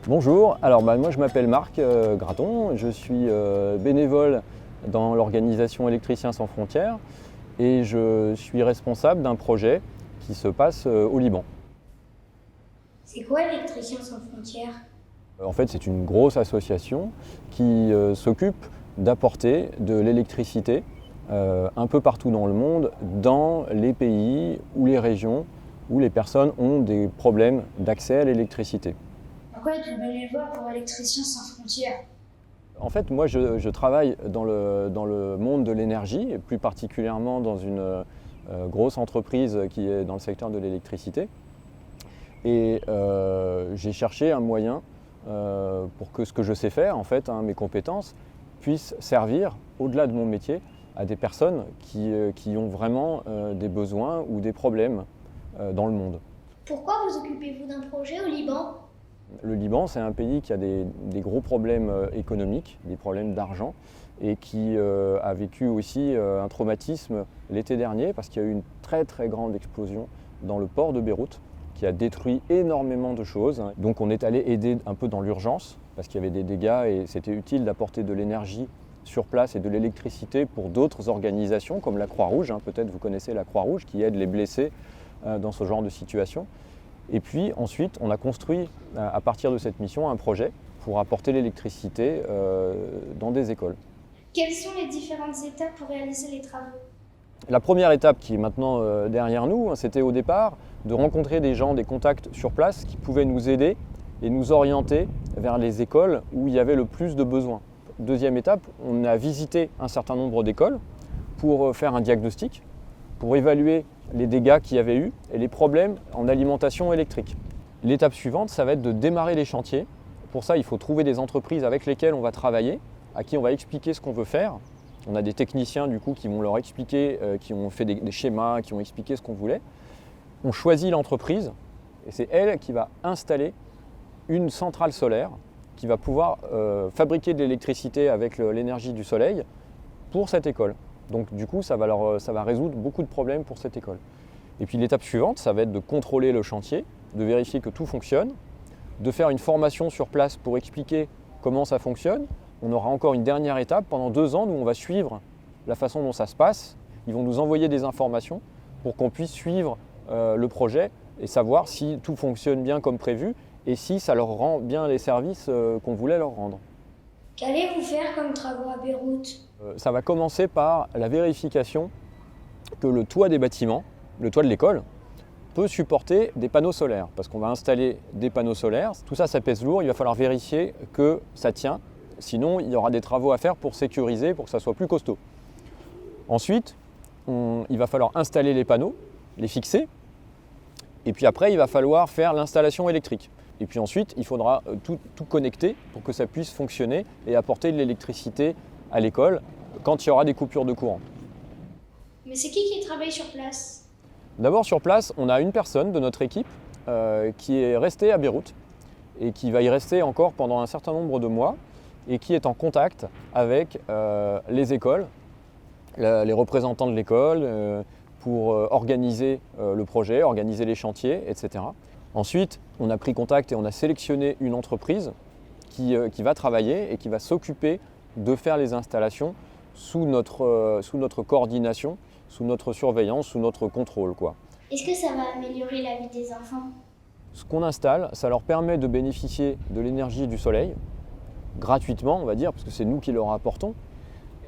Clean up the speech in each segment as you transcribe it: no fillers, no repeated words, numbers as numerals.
Bonjour, moi je m'appelle Marc Graton, je suis bénévole dans l'organisation Électriciens sans frontières et je suis responsable d'un projet qui se passe au Liban. C'est quoi Électriciens sans frontières? En fait, c'est une grosse association qui s'occupe d'apporter de l'électricité un peu partout dans le monde, dans les pays ou les régions où les personnes ont des problèmes d'accès à l'électricité. Pourquoi être bénévole pour Électriciens sans frontières? En fait, moi, je travaille dans le monde de l'énergie, et plus particulièrement dans une grosse entreprise qui est dans le secteur de l'électricité. Et j'ai cherché un moyen pour que ce que je sais faire, en fait, mes compétences, puissent servir, au-delà de mon métier, à des personnes qui ont vraiment des besoins ou des problèmes dans le monde. Pourquoi vous occupez-vous d'un projet au Liban? Le Liban, c'est un pays qui a des gros problèmes économiques, des problèmes d'argent, et qui a vécu aussi un traumatisme l'été dernier, parce qu'il y a eu une très très grande explosion dans le port de Beyrouth, qui a détruit énormément de choses. Donc on est allé aider un peu dans l'urgence, parce qu'il y avait des dégâts, et c'était utile d'apporter de l'énergie sur place et de l'électricité pour d'autres organisations, comme la Croix-Rouge. Peut-être vous connaissez la Croix-Rouge, qui aide les blessés dans ce genre de situation. Et puis ensuite, on a construit à partir de cette mission un projet pour apporter l'électricité dans des écoles. Quelles sont les différentes étapes pour réaliser les travaux? La première étape qui est maintenant derrière nous, c'était au départ de rencontrer des gens, des contacts sur place qui pouvaient nous aider et nous orienter vers les écoles où il y avait le plus de besoins. Deuxième étape, on a visité un certain nombre d'écoles pour faire un diagnostic, pour évaluer les dégâts qu'il y avait eu et les problèmes en alimentation électrique. L'étape suivante, ça va être de démarrer les chantiers. Pour ça, il faut trouver des entreprises avec lesquelles on va travailler, à qui on va expliquer ce qu'on veut faire. On a des techniciens du coup qui vont leur expliquer, qui ont fait des schémas, qui ont expliqué ce qu'on voulait. On choisit l'entreprise et c'est elle qui va installer une centrale solaire qui va pouvoir fabriquer de l'électricité avec l'énergie du soleil pour cette école. Donc du coup, ça va résoudre beaucoup de problèmes pour cette école. Et puis l'étape suivante, ça va être de contrôler le chantier, de vérifier que tout fonctionne, de faire une formation sur place pour expliquer comment ça fonctionne. On aura encore une dernière étape pendant 2 ans où on va suivre la façon dont ça se passe. Ils vont nous envoyer des informations pour qu'on puisse suivre le projet et savoir si tout fonctionne bien comme prévu et si ça leur rend bien les services qu'on voulait leur rendre. Qu'allez-vous faire comme travaux à Beyrouth? Ça va commencer par la vérification que le toit des bâtiments, le toit de l'école, peut supporter des panneaux solaires. Parce qu'on va installer des panneaux solaires. Tout ça, ça pèse lourd. Il va falloir vérifier que ça tient. Sinon, il y aura des travaux à faire pour sécuriser, pour que ça soit plus costaud. Ensuite, il va falloir installer les panneaux, les fixer. Et puis après, il va falloir faire l'installation électrique. Et puis ensuite, il faudra tout connecter pour que ça puisse fonctionner et apporter de l'électricité à l'école quand il y aura des coupures de courant. Mais c'est qui travaille sur place? D'abord sur place, on a une personne de notre équipe qui est restée à Beyrouth et qui va y rester encore pendant un certain nombre de mois et qui est en contact avec les écoles, les représentants de l'école pour organiser le projet, organiser les chantiers, etc. Ensuite, on a pris contact et on a sélectionné une entreprise qui va travailler et qui va s'occuper de faire les installations sous notre coordination, sous notre surveillance, sous notre contrôle, quoi. Est-ce que ça va améliorer la vie des enfants? Ce qu'on installe, ça leur permet de bénéficier de l'énergie du soleil, gratuitement, on va dire, parce que c'est nous qui leur apportons.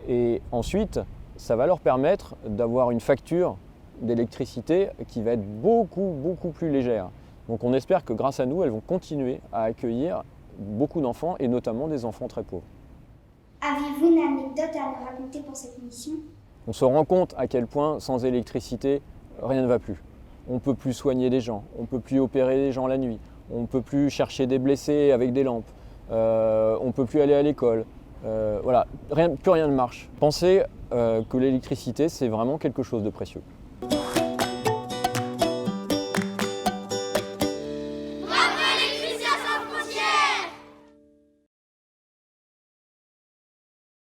Et ensuite, ça va leur permettre d'avoir une facture d'électricité qui va être beaucoup, beaucoup plus légère. Donc on espère que grâce à nous, elles vont continuer à accueillir beaucoup d'enfants, et notamment des enfants très pauvres. Avez-vous une anecdote à nous raconter pour cette mission? On se rend compte à quel point, sans électricité, rien ne va plus. On ne peut plus soigner les gens, on ne peut plus opérer les gens la nuit, on ne peut plus chercher des blessés avec des lampes, on ne peut plus aller à l'école. Voilà, plus rien ne marche. Pensez que l'électricité, c'est vraiment quelque chose de précieux.